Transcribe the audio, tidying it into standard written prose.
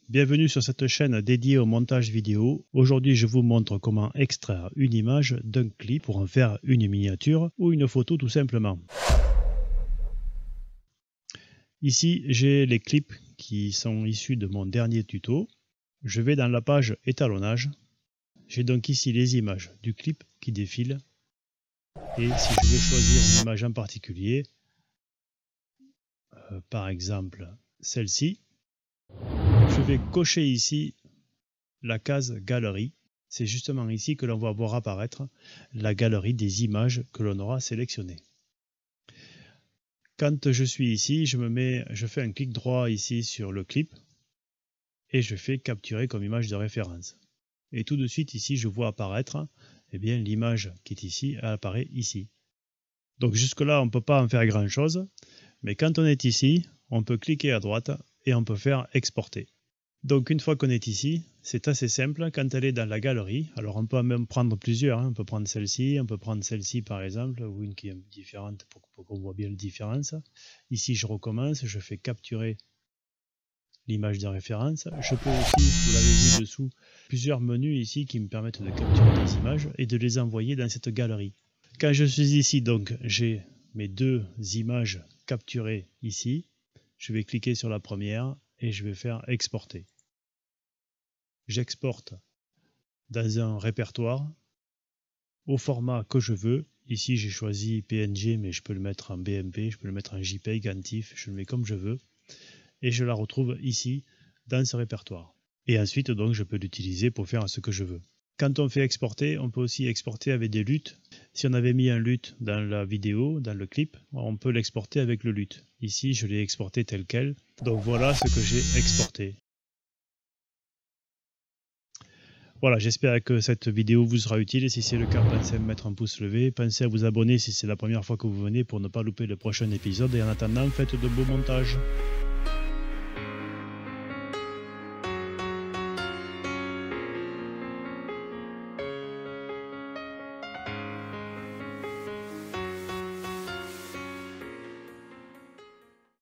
bienvenue sur cette chaîne dédiée au montage vidéo. Aujourd'hui je vous montre comment extraire une image d'un clip pour en faire une miniature ou une photo tout simplement. Ici j'ai les clips qui sont issus de mon dernier tuto. Je vais dans la page étalonnage. J'ai donc ici les images du clip qui défilent. Et si je veux choisir une image en particulier, par exemple celle-ci, je vais cocher ici la case galerie. C'est justement ici que l'on va voir apparaître la galerie des images que l'on aura sélectionnées. Quand je suis ici, je fais un clic droit ici sur le clip et je fais capturer comme image de référence. Et tout de suite ici, je vois apparaître l'image qui est ici, elle apparaît ici. Donc jusque là, on ne peut pas en faire grand chose, mais quand on est ici, on peut cliquer à droite et on peut faire exporter. Donc une fois qu'on est ici, c'est assez simple. Quand elle est dans la galerie, alors on peut même prendre plusieurs, on peut prendre celle-ci, on peut prendre celle-ci par exemple, ou une qui est différente pour qu'on voit bien la différence. Ici je recommence, je fais capturer l'image de référence. Je peux aussi, vous l'avez vu dessous, plusieurs menus ici qui me permettent de capturer des images et de les envoyer dans cette galerie. Quand je suis ici, donc j'ai mes deux images capturées ici. Je vais cliquer sur la première et je vais faire exporter. J'exporte dans un répertoire au format que je veux. Ici j'ai choisi PNG, mais je peux le mettre en BMP, je peux le mettre en JPEG, en TIFF, je le mets comme je veux. Et je la retrouve ici dans ce répertoire. Et ensuite donc je peux l'utiliser pour faire ce que je veux. Quand on fait exporter, on peut aussi exporter avec des LUT. Si on avait mis un LUT dans la vidéo, dans le clip, on peut l'exporter avec le LUT. Ici je l'ai exporté tel quel. Donc voilà ce que j'ai exporté. Voilà, j'espère que cette vidéo vous sera utile. Si c'est le cas, pensez à me mettre un pouce levé. Pensez à vous abonner si c'est la première fois que vous venez pour ne pas louper le prochain épisode. Et en attendant, faites de beaux montages.